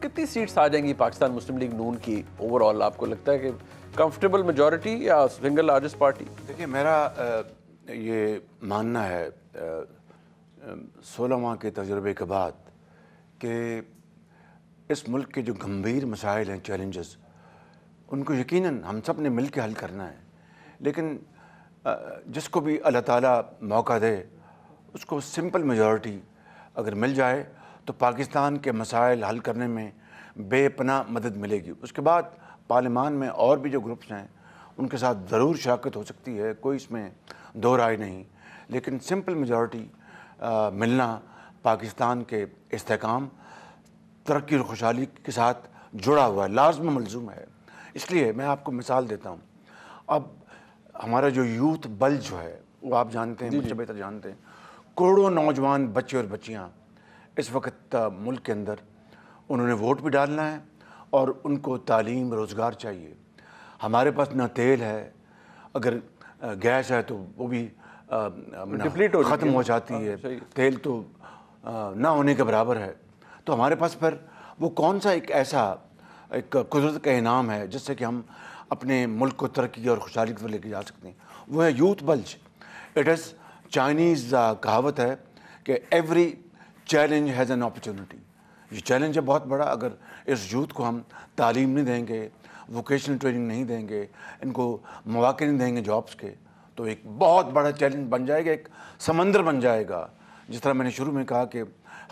کتنی سیٹس آ جائیں گی پاکستان مسلم لیگ نون کی اوور آل؟ آپ کو لگتا ہے کہ کمفرٹیبل میجورٹی یا سنگل لارجسٹ پارٹی؟ دیکھیے میرا یہ ماننا ہے 16 ماہ کے تجربے کے بعد کہ اس ملک کے جو گمبھیر مسائل ہیں، چیلنجز، ان کو یقیناً ہم سب نے مل کے حل کرنا ہے، لیکن جس کو بھی اللہ تعالیٰ موقع دے اس کو سمپل میجورٹی اگر مل جائے تو پاکستان کے مسائل حل کرنے میں بے پناہ مدد ملے گی۔ اس کے بعد پارلیمان میں اور بھی جو گروپس ہیں ان کے ساتھ ضرور شراکت ہو سکتی ہے، کوئی اس میں دو رائے نہیں، لیکن سمپل میجورٹی ملنا پاکستان کے استحکام، ترقی اور خوشحالی کے ساتھ جڑا ہوا ہے، لازم ملزوم ہے۔ اس لیے میں آپ کو مثال دیتا ہوں، اب ہمارا جو یوتھ بلج جو ہے وہ آپ جانتے ہیں، مجھ سے بہتر جانتے ہیں، کروڑوں نوجوان بچے اور بچیاں اس وقت ملک کے اندر انہوں نے ووٹ بھی ڈالنا ہے اور ان کو تعلیم، روزگار چاہیے۔ ہمارے پاس نہ تیل ہے، اگر گیس ہے تو وہ بھی ختم ہو جاتی ہے، تیل تو نہ ہونے کے برابر ہے، تو ہمارے پاس پھر وہ کون سا ایک ایسا ایک قدرت کا انعام ہے جس سے کہ ہم اپنے ملک کو ترقی اور خوشحالی کی طرف لے کے جا سکتے ہیں؟ وہ ہے youth bilge. It is Chinese کہاوت ہے کہ every challenge has an opportunity. یہ چیلنج ہے بہت بڑا، اگر اس یوتھ کو ہم تعلیم نہیں دیں گے، ووکیشنل ٹریننگ نہیں دیں گے، ان کو مواقع نہیں دیں گے جابس کے، تو ایک بہت بڑا چیلنج بن جائے گا، ایک سمندر بن جائے گا، جس طرح میں نے شروع میں کہا کہ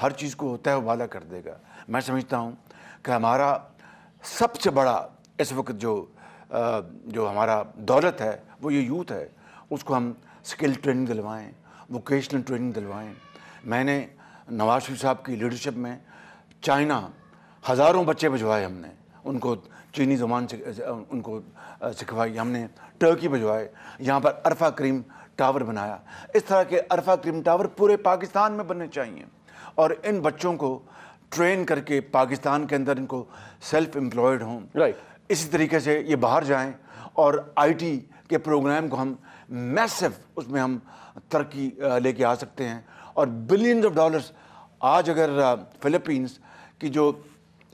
ہر چیز کو تہ و بالا کر دے گا۔ میں سمجھتا ہوں کہ ہمارا سب سے بڑا اس وقت جو ہمارا دولت ہے وہ یہ یوتھ ہے، اس کو ہم سکل ٹریننگ دلوائیں، ووکیشنل ٹریننگ دلوائیں۔ میں نے نواز شریف صاحب کی لیڈرشپ میں چائنا ہزاروں بچے بھجوائے، ہم نے ان کو چینی زبان ان کو سکھوائی، ہم نے ٹرکی بھجوائے، یہاں پر عرفہ کریم ٹاور بنایا۔ اس طرح کے عرفہ کریم ٹاور پورے پاکستان میں بننے چاہیے، اور ان بچوں کو ٹرین کر کے پاکستان کے اندر ان کو سیلف امپلائڈ ہوں، اسی طریقے سے یہ باہر جائیں، اور آئی ٹی کے پروگرام کو ہم میسو اس میں ہم ترقی لے کے آ سکتے ہیں، اور بلینز آف ڈالرز آج اگر فلپینس کی جو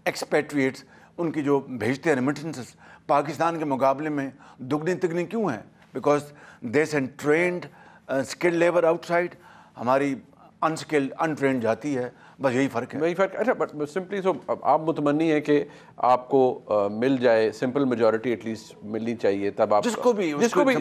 ایکسپیٹریٹس ان کی جو بھیجتے ہیں ریمیٹنسز پاکستان کے مقابلے میں دگنی تگنی کیوں ہیں؟ Because they send trained skilled labour آؤٹ سائڈ، ہماری انسکلڈ انٹرینڈ جاتی ہے، بس یہی فرق ہے۔ وہی فرق۔ اچھا، بٹ سمپلی سو آپ متمنی ہے کہ آپ کو مل جائے سمپل میجورٹی، ایٹ لیسٹ ملنی چاہیے، تب آپ جس کو بھی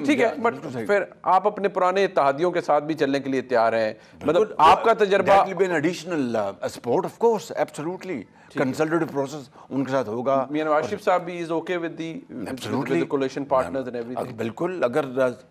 ٹھیک ہے، بٹ پھر آپ اپنے پرانے اتحادیوں کے ساتھ بھی چلنے کے لیے تیار ہیں؟ مطلب آپ کا تجربہ additional support of course, absolutely consultative process in کے ساتھ ہوگا۔ میاں نواز شریف صاحب بھی is okay with the coalition partners and every thing? بالکل، اگر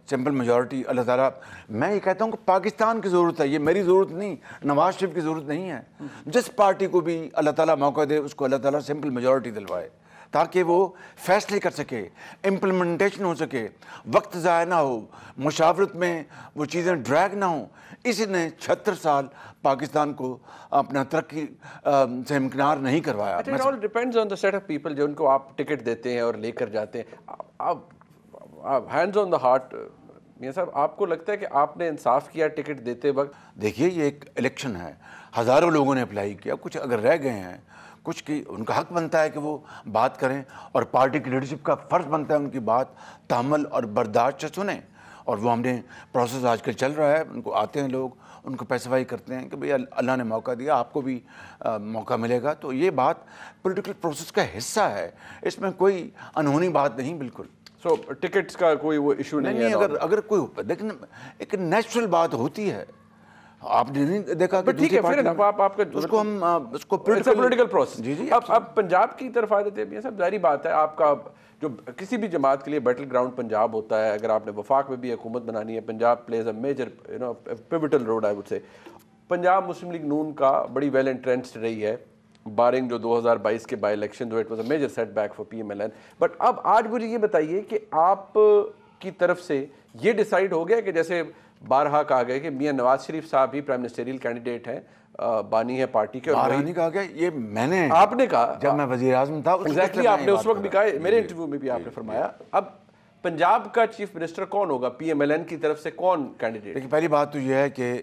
سمپل میجورٹی اللہ تعالیٰ، میں یہ کہتا ہوں کہ پاکستان کی ضرورت ہے، یہ میری ضرورت نہیں، نواز شریف کی ضرورت نہیں ہے۔ جس پارٹی کو بھی اللہ تعالیٰ موقع دے اس کو اللہ تعالیٰ سمپل میجورٹی دلوائے، تاکہ وہ فیصلے کر سکے، امپلیمنٹیشن ہو سکے، وقت ضائع نہ ہو، مشاورت میں وہ چیزیں ڈریگ نہ ہوں۔ اسی نے 76 سال پاکستان کو اپنا ترقی سے امکنار نہیں کروایا۔ It all depends on the set of people جو ان کو آپ ٹکٹ دیتے ہیں اور لے کر جاتے ہیں۔ آپ ہینڈز آن دا ہارٹ میاں صاحب، آپ کو لگتا ہے کہ آپ نے انصاف کیا ٹکٹ دیتے وقت؟ دیکھیے یہ ایک الیکشن ہے، ہزاروں لوگوں نے اپلائی کیا، کچھ اگر رہ گئے ہیں، کچھ کی ان کا حق بنتا ہے کہ وہ بات کریں، اور پارٹی کی لیڈرشپ کا فرض بنتا ہے ان کی بات تحمل اور برداشت سے سنیں، اور وہ ہم نے پروسیس آج کل چل رہا ہے، ان کو آتے ہیں لوگ، ان کو پیسیفائی کرتے ہیں کہ بھئی اللہ نے موقع دیا، آپ کو بھی موقع ملے گا، تو یہ بات پولیٹیکل پروسیس کا حصہ ہے، اس میں کوئی انہونی بات نہیں بالکل۔ سو ٹکٹس کا کوئی وہ ایشو نہیں ہے؟ اگر کوئی، لیکن ایک نیچرل بات ہوتی ہے، آپ نے نہیں دیکھا کہ ٹھیک ہے، پھر آپ کا اس کو ہم اس کو پولیٹیکل پروسیس۔ جی جی، اب پنجاب کی طرف آ جاتے ہیں میاں صاحب، ظاہری بات ہے آپ کا جو کسی بھی جماعت کے لیے بیٹل گراؤنڈ پنجاب ہوتا ہے، اگر آپ نے وفاق میں بھی حکومت بنانی ہے، Punjab plays a major pivotal role I would say. Punjab Muslim league نون کا بڑی ویل انٹرینسڈ رہی ہے، بارنگ جو 2022 کے by election, it was a major setback for P M L N. But اب آج مجھے یہ بتائیے کہ آپ کی طرف سے یہ ڈیسائیڈ ہو گیا کہ جیسے بارہا کہا گیا کہ میاں نواز شریف صاحب ہی پرائم منسٹریل کینڈیڈیٹ ہیں، بانی ہے پارٹی کے، بارہا نہیں کہا گیا، یہ میں نے، آپ نے کہا جب میں وزیر اعظم تھا ایگزیکٹلی، آپ نے اس وقت بھی کہا، میرے انٹرویو میں بھی آپ نے فرمایا۔ اب پنجاب کا چیف منسٹر کون ہوگا؟ پی ایم ایل این کی طرف سے کون کینڈیڈیٹ؟ دیکھیے پہلی بات تو یہ ہے کہ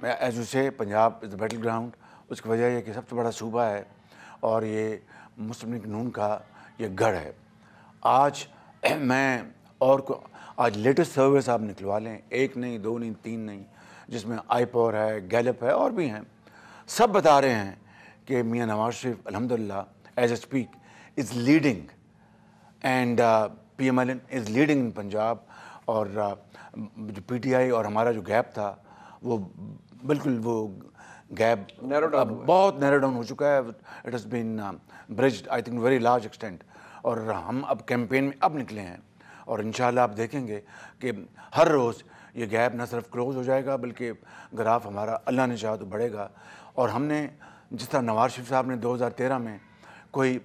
ایز یو سے پنجاب از دا بیٹل گراؤنڈ، اس کی وجہ یہ کہ سب سے بڑا صوبہ ہے، اور یہ مسلم لیگ نون کا یہ گڑھ ہے. آج میں آج لیٹسٹ سروس آپ نکلوا لیں, 1 نہیں 2 نہیں 3 نہیں, جس میں آئی پور ہے, گیلپ ہے, اور بھی ہیں, سب بتا رہے ہیں کہ میاں نواز شریف الحمدللہ as I speak is leading, and P M L N is leading in Punjab. اور جو پی ٹی آئی اور ہمارا جو گیپ تھا وہ بالکل وہ گیپ بہت نیرو ڈاؤن ہو چکا ہے. It has been bridged I think very large extent. اور ہم اب کیمپین میں اب نکلے ہیں, اور انشاءاللہ آپ دیکھیں گے کہ ہر روز یہ گیپ نہ صرف کلوز ہو جائے گا بلکہ گراف ہمارا اللہ نے چاہا تو بڑھے گا. اور ہم نے جس طرح نواز شریف صاحب نے 2013 میں کوئی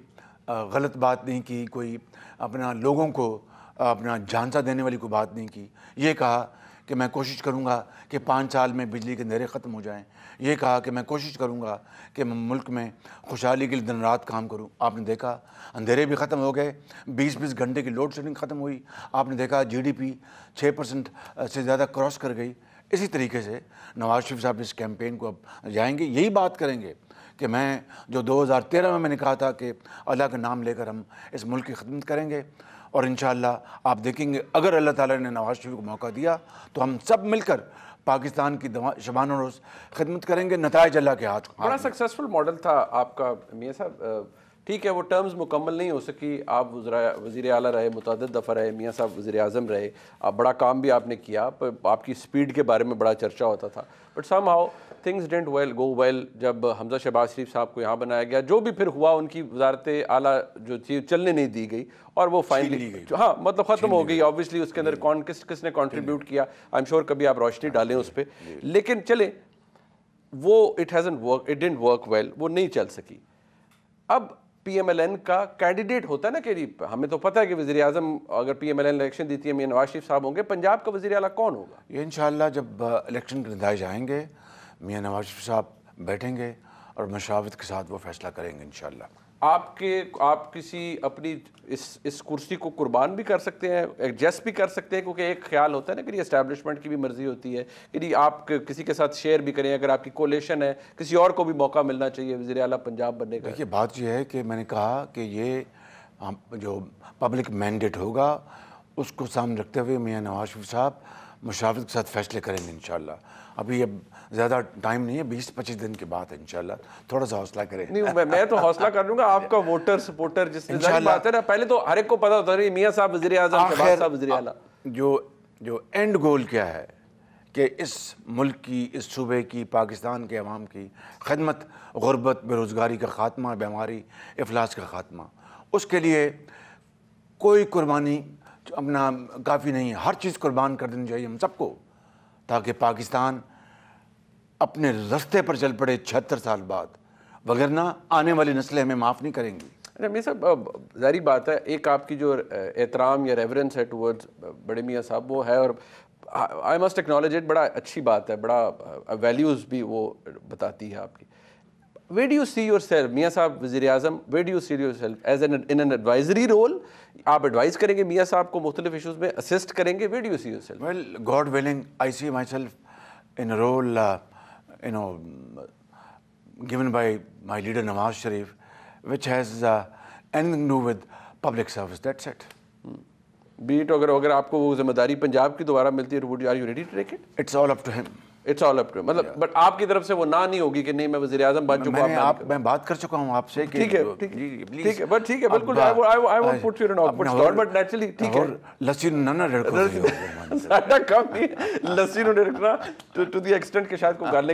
غلط بات نہیں کی, کوئی اپنا لوگوں کو اپنا جھانسا دینے والی کوئی بات نہیں کی, یہ کہا کہ میں کوشش کروں گا کہ 5 سال میں بجلی کے اندھیرے ختم ہو جائیں, یہ کہا کہ میں کوشش کروں گا کہ ملک میں خوشحالی کے لیے دن رات کام کروں. آپ نے دیکھا اندھیرے بھی ختم ہو گئے, 20 گھنٹے کی لوڈ شیڈنگ ختم ہوئی. آپ نے دیکھا جی ڈی پی 6% سے زیادہ کراس کر گئی. اسی طریقے سے نواز شریف صاحب اس کیمپین کو اب جائیں گے, یہی بات کریں گے کہ میں جو 2013 میں نے کہا تھا کہ اللہ کا نام لے کر ہم اس ملک کی خدمت کریں گے. اور انشاءاللہ آپ دیکھیں گے اگر اللہ تعالیٰ نے نواز شریف کو موقع دیا تو ہم سب مل کر پاکستان کی شبانہ روز خدمت کریں گے. نتائج اللہ کے ہاتھ. بڑا سکسیسفل ماڈل تھا آپ کا میاں صاحب. ٹھیک ہے وہ ٹرمز مکمل نہیں ہو سکی, آپ وزیر اعلیٰ رہے, متعدد دفعہ رہے, میاں صاحب وزیر اعظم رہے, آپ بڑا کام بھی آپ نے کیا, آپ کی سپیڈ کے بارے میں بڑا چرچا ہوتا تھا. But somehow things didn't go well. جب حمزہ شہباز شریف صاحب کو یہاں بنایا گیا, جو بھی پھر ہوا ان کی وزارت اعلیٰ جو تھی چلنے نہیں دی گئی, اور وہ فائنلی ہاں مطلب ختم ہو گئی. آبویسلی اس کے اندر کس نے کنٹریبیوٹ کیا, آئی ایم شیور کبھی آپ روشنی ڈالیں اس پہ. لیکن چلیں وہ اٹ ڈنٹ ورک ویل, وہ نہیں چل سکی. اب پی ایم ایل این کا کینڈیڈیٹ ہوتا ہے نا کہ ہمیں تو پتہ ہے کہ وزیر اعظم اگر P M L N election دیتی ہے میاں نواز شریف صاحب ہوں گے, پنجاب کا وزیر اعلیٰ کون ہوگا؟ یہ انشاءاللہ جب الیکشن کے نتائج آئیں گے میاں نواز شریف صاحب بیٹھیں گے اور مشاورت کے ساتھ وہ فیصلہ کریں گے انشاءاللہ. آپ کسی اپنی اس کرسی کو قربان بھی کر سکتے ہیں, ایڈجسٹ بھی کر سکتے ہیں, کیونکہ ایک خیال ہوتا ہے نا کہ یہ اسٹیبلشمنٹ کی بھی مرضی ہوتی ہے کہ آپ کسی کے ساتھ شیئر بھی کریں. اگر آپ کی کولیشن ہے کسی اور کو بھی موقع ملنا چاہیے وزیر اعلیٰ پنجاب بننے کا. دیکھیے بات یہ ہے کہ میں نے کہا کہ یہ جو پبلک مینڈیٹ ہوگا اس کو سامنے رکھتے ہوئے میاں نواز شریف صاحب مشاورت کے ساتھ فیصلے کریں گے انشاءاللہ. ابھی اب زیادہ ٹائم نہیں ہے, 20-25 دن کے بعد انشاءاللہ, تھوڑا سا حوصلہ کریں. نہیں میں تو حوصلہ کر لوں گا, آپ کا ووٹر سپورٹر جس نے ظاہر بات ہے نا, پہلے تو ہر ایک کو پتا ہوتا ہے میاں صاحب وزیر اعظم, شہباز صاحب وزیر اعلیٰ. جو اینڈ گول کیا ہے کہ اس ملک کی, اس صوبے کی, پاکستان کے عوام کی خدمت, غربت, بے روزگاری کا خاتمہ, بیماری, افلاس کا خاتمہ, اس کے لیے کوئی قربانی اپنا کافی نہیں ہے. ہر چیز قربان کر دینی چاہیے ہم سب کو, تاکہ پاکستان اپنے رستے پر چل پڑے 76 سال بعد, وگرنہ آنے والی نسلیں ہمیں معاف نہیں کریں گی. میاں صاحب ظاہری بات ہے, ایک آپ کی جو احترام یا ریورنس ہے ٹورڈز بڑے میاں صاحب وہ ہے, اور آئی مسٹ ایکنالج اٹ, بڑا اچھی بات ہے, بڑا ویلیوز بھی وہ بتاتی ہے آپ کی. Where do you see yourself, میاں صاحب وزیر اعظم, where do you see yourself as in an advisory role? آپ ایڈوائز کریں گے میاں صاحب کو مختلف ایشوز میں, اسسٹ کریں گے, where do you see yourself? Well, God willing, I see myself in a role, given by my leader Nawaz Sharif, which has anything to do with public service. That's it. Be it اگر آپ کو وہ ذمہ داری پنجاب کی دوبارہ ملتی ہے, are you ready to take it? It's all up to him. It's all up to him. مطلب بٹ آپ کی طرف سے وہ نہیں ہوگی کہ نہیں میں وزیر اعظم بن چکا ہوں. میں بات کر چکا ہوں آپ سے. ٹھیک ہے بٹ ٹھیک ہے بالکل, I won't put you in an awkward spot, but naturally ٹھیک ہے. لسی نہ رڑکو ساڈا کم نہیں لسی نو رڑکنا to the extent کہ شاید کوئی گل